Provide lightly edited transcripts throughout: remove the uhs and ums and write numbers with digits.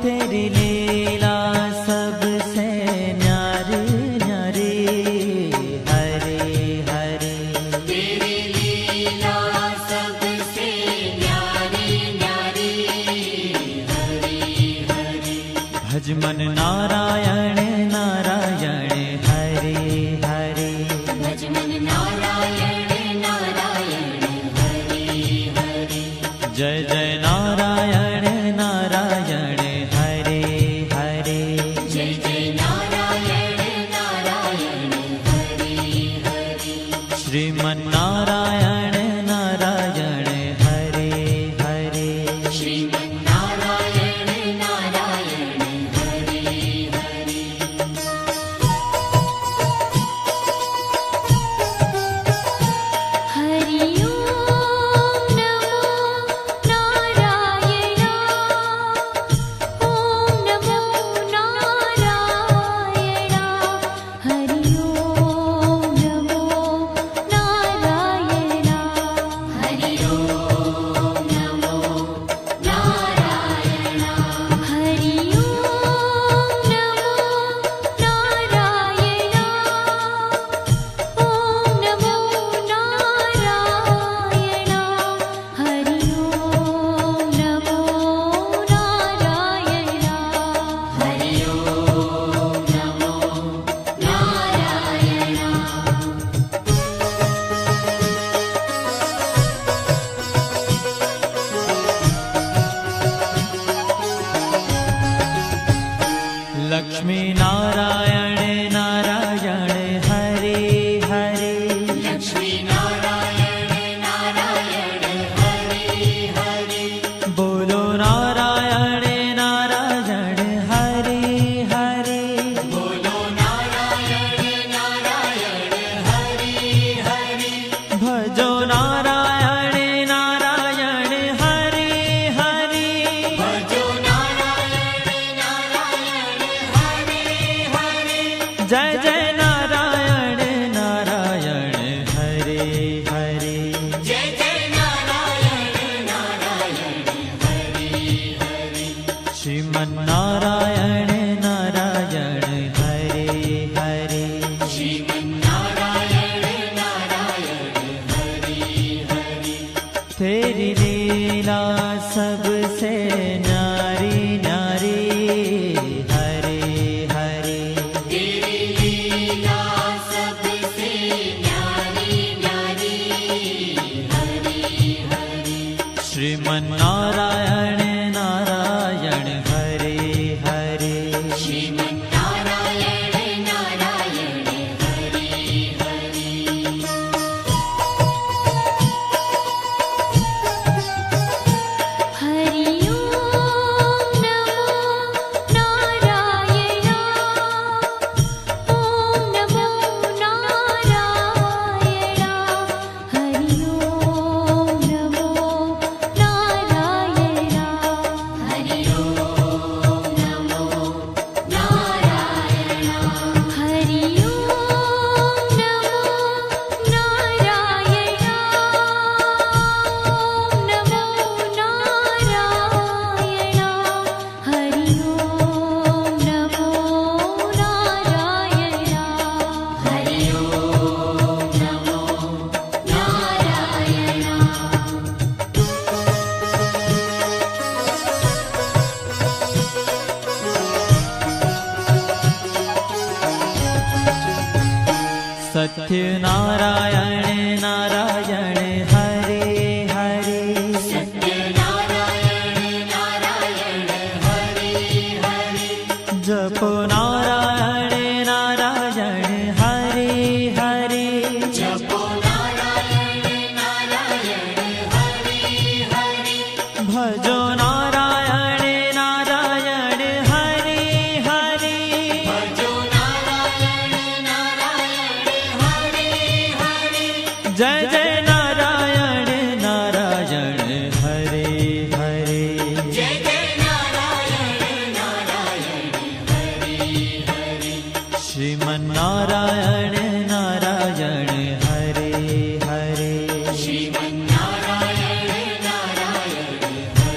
तेरी लीला सबसे न्यारी न्यारी, हरे हरे। तेरी लीला सबसे न्यारी न्यारी, हरे हरे। भज मन नारायण नारायण, हरे हरे। भज मन नारायण नारायण, हरे हरे। जय जय नारायण नारायण, हरे हरे। जय जय नारायण नारायण, हरे हरे। श्रीमन नारायण नारायण, हरे हरे। श्रीमन नारायण नारायण, हरे हरे। हरि ओम नमो नारायण। ओम नमो नारायण। हरि ओम नमो नारायण। हरि ओम नमो नारायण। हरि ओम नमो नारायण। ओम नमो नारायण। हरि ओम नमो नारायण। हरि ओम नमो नारायण। लक्ष्मी नारायण नारायण, हरे हरे। लक्ष्मी नारायण नारायण, हरे हरे। बोलो नारायण नारायण, हरे हरे। बोलो नारायण नारायण, हरे हरे। भजो नारायण नारायण, हरे हरे। भजो नारायण नारायण, हरे हरे। जय जय नारायण नारायण, हरे हरे। जय जय नारायण नारायण, हरे हरे। श्रीमन नारायण नारायण, हरे हरे। श्रीमन नारायण नारायण, हरे हरे। तेरी लीला सबसे न्यारी न्यारी, हरे हरे। तेरी लीला सबसे न्यारी न्यारी, हरे हरे। श्रीमन नारायण नारायण, हरे हरे। श्रीमन नारायण नारायण, हरे हरे। हरि ओम नमो नारायण। ओम नमो नारायण। हरि ओम नमो नारायण। हरि ओम नमो नारायण। हरि ओम नमो नारायण। ओम नमो नारायण। हरि ओम नमो नारायण। हरि ओम नमो सत्य नारायण नारायण, हरे हरे। सत्य नारायण नारायण, हरे हरे। जपो नारायण नारायण, हरे हरे। जपो नारायण नारायण, हरे हरे। भजो नारायण नारायण, हरे हरे। भजो नारायण नारायण, हरे हरे। जय जय नारायण नारायण, हरे हरे। जय जय नारायण नारायण, हरे हरे। श्रीमन नारायण नारायण, हरे हरे। श्रीमन नारायण नारायण, हरे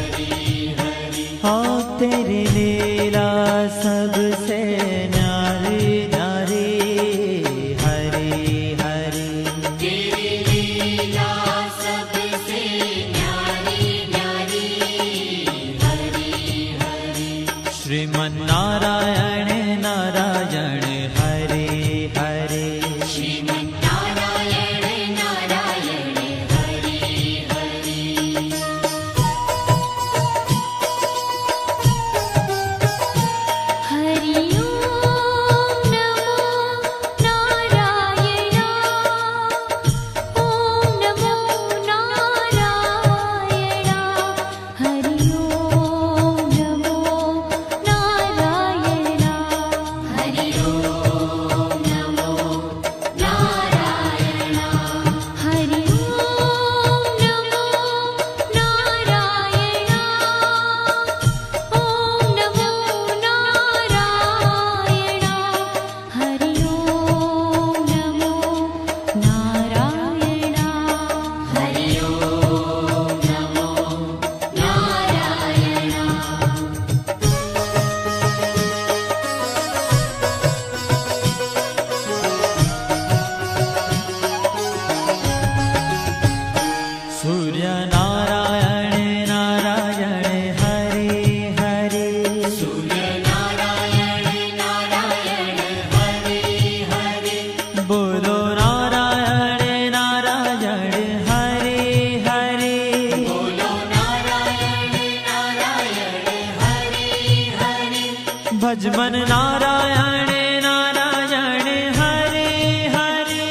भज मन नारायण नारायण हरे हरे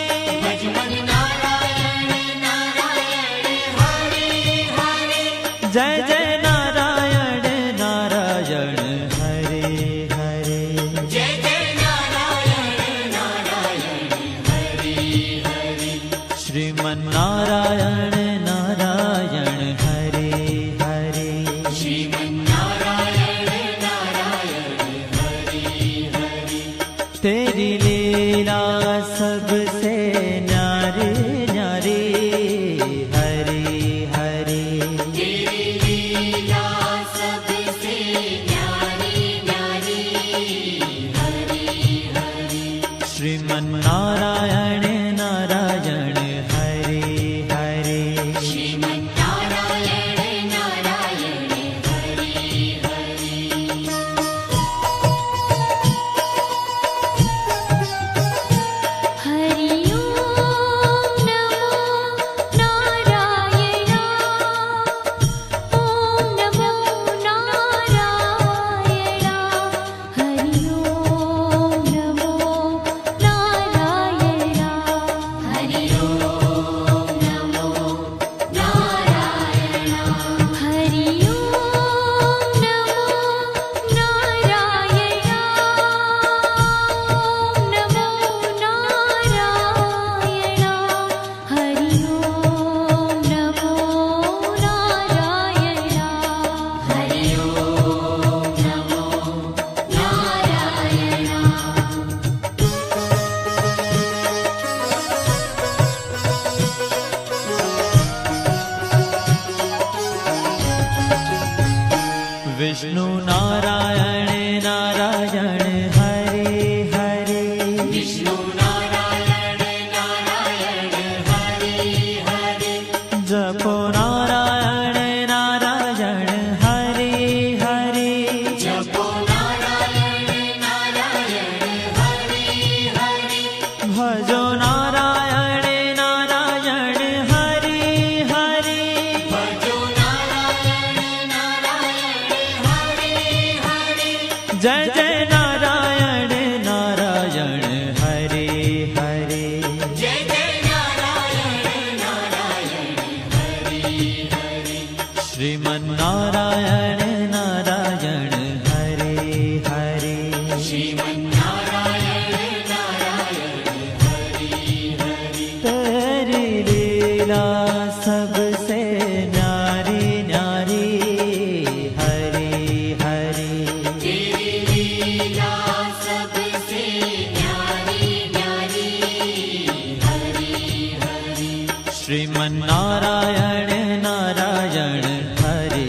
भज मन नारायण नारायण हरे हरे जय जय नारायण नारायण हरे हरे जय जय नारायण नारायण हरे हरे श्रीमन नारायण नारायण हरे हरे श्रीमन्नारायण नारायण हरे हरे तेरी लीला सबसे न्यारी न्यारी हरे हरे तेरी लीला सबसे न्यारी न्यारी हरे हरे श्रीमन नारायण नारायण हरे हरे श्रीमन्नारायण नारायण हरे हरे हरि ओम नमो नारायण ओम नमो नारायण हरि ओम नमो नारायण हरि ओम नमो नारायण हरि ओम नमो नारायण ओम नमो नारायण हरि ओम नमो नारायण हरि ओम नमो नारायण विष्णु नारायण नारायण हरे हरे विष्णु नारायण नारायण हरे हरे जपो नारायण नारायण हरे हरे जपो नारायण नारायण हरे हरे भजो नारायण नारायण हरे हरे भजो नारायण नारायण हरे हरे जय जय नारायण नारायण हरे हरे जय जय नारायण नारायण हरे हरे श्रीमन नारायण नारायण हरे हरे श्रीमन्नारायण नारायण हरे हरे तेरी लीला सबसे न्यारी न्यारी हरे हरे तेरी लीला सबसे न्यारी न्यारी हरे हरे श्रीमन नारायण नारायण हरे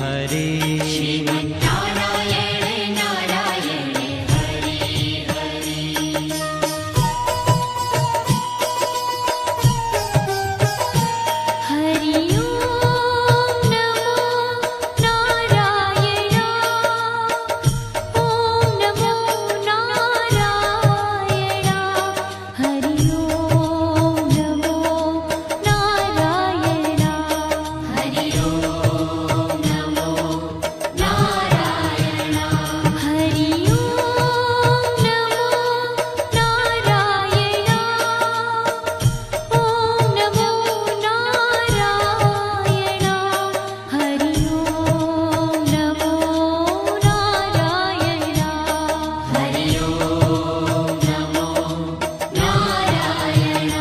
हरे श्रीमन्नारायण नारायण हरे हरे हरि ओम नमो नारायण ओम नमो नारायण हरि ओम नमो नारायण हरि ओम नमो नारायण हरि ओम नमो नारायण ओम नमो नारायण हरि ओम नमो नारायण हरि ओम नमो नारायण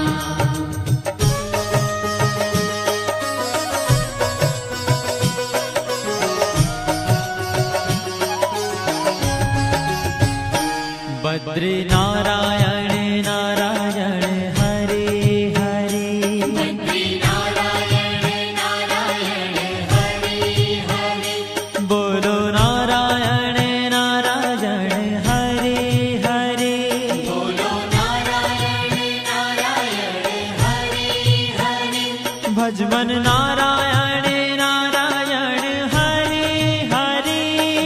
बद्री नारायण नारायण हरे हरे बद्री नारायण नारायण हरे हरे बोलो नारायण नारायण हरे हरे बोलो नारायण नारायण हरे हरे भज मन नारायण नारायण हरे हरे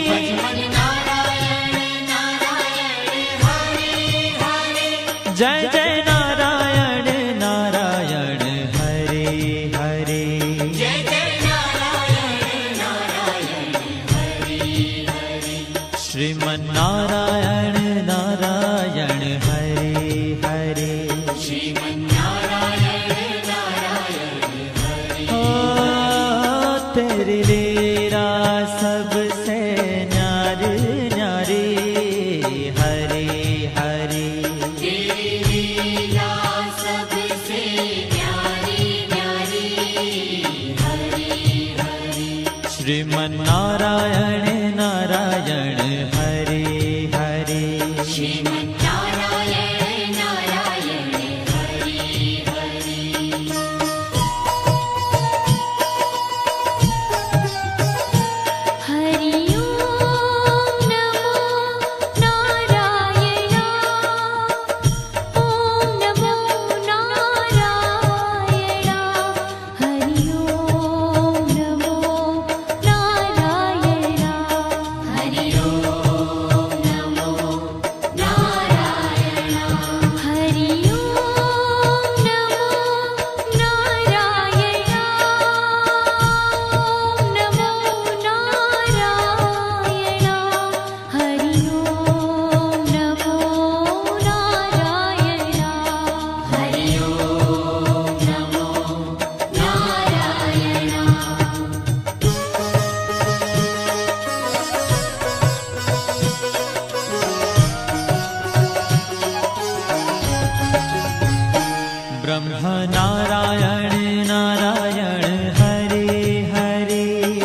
भज मन नारायण नारायण हरे सबसे न्यारी न्यारी हरे हरे तेरी लीला सबसे न्यारी न्यारी हरे हरे श्रीमन्नारायण नारायण हरे हरे श्रीमन्नारायण नारायण हरे हरे हरि ओम नमो नारायण ओम नमो नारायण हरि ओम नमो नारायण हरि ओम नमो नारायण हरि ओम नमो नारायण ओम नमो नारायण हरि ओम नमो नारायण हरि ओम नमो नारायण ब्रह्म नारायण नारायण हरे हरे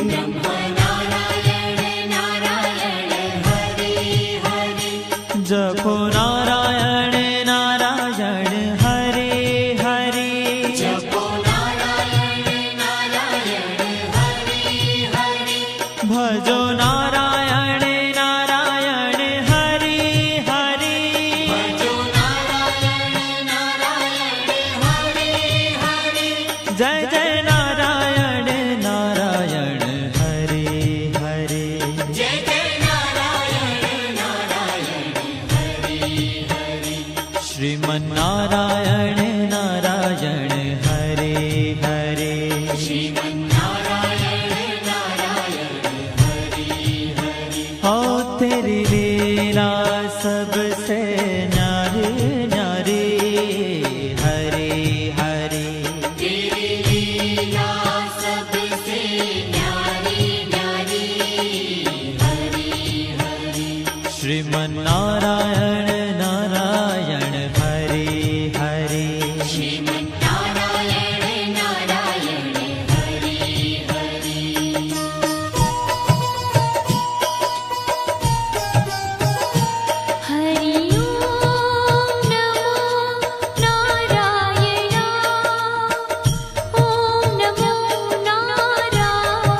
ब्रह्म नारायण नारायण हरे हरे जपो नारायण नारायण हरे हरे जपो नारायण नारायण हरे हरे भजो नारायण नारायण हरे हरे भजो नारायण नारायण हरे हरे जय जय नारायण नारायण हरे हरे जय जय नारायण नारायण हरे हरे श्रीमन्नारायण नारायण हरे हरे श्रीमन्नारायण नारायण हरे हरे हो तेरी लीला सबसे न्यारी न्यारी हरे हरे तेरी लीला सबसे न्यारी न्यारी हरे हरे श्रीमन्नारायण नारायण हरे हरे श्रीमन्नारायण नारायण हरे हरे हरि ओम नमो नारायण ओम नमो नारायण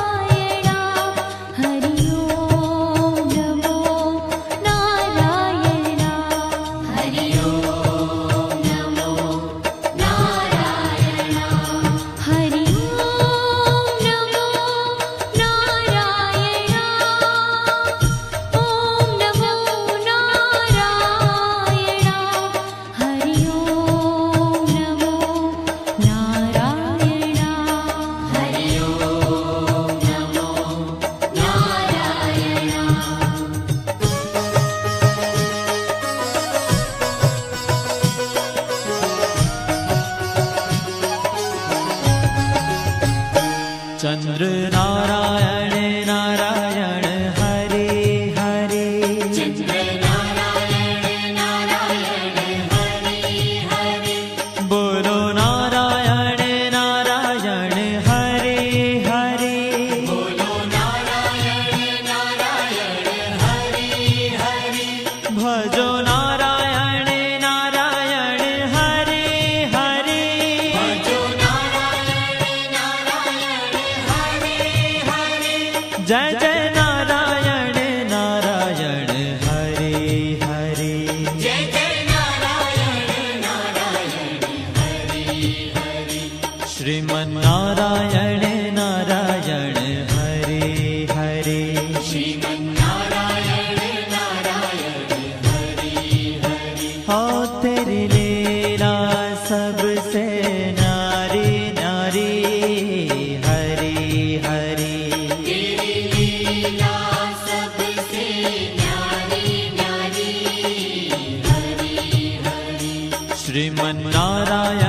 हरि ओम नमो नारायण हरि ओम नमो नारायण हरि ओम नमो नारायण ओम नमो नारायण हरि ओम नमो नारायण हरि ओम नमो नारायण चंद्र नारायण नारायण हरे हरे चंद्र नारायण नारायण हरे हरे बोलो नारायण नारायण हरे हरे बोलो नारायण नारायण हरे हरे भजो नारायण नारायण हरे हरे भजो नारायण नारायण हरे हरे जय जय नारायण नारायण हरे हरे जय जय नारायण नारायण हरे हरे श्रीमन्नारायण नारायण हरे हरे श्रीमन्नारायण नारायण हरे हरे हो तेरी लीला सबसे न्यारी न्यारी हरे हरे तेरी लीला सबसे न्यारी न्यारी हरे हरे श्रीमन्नारायण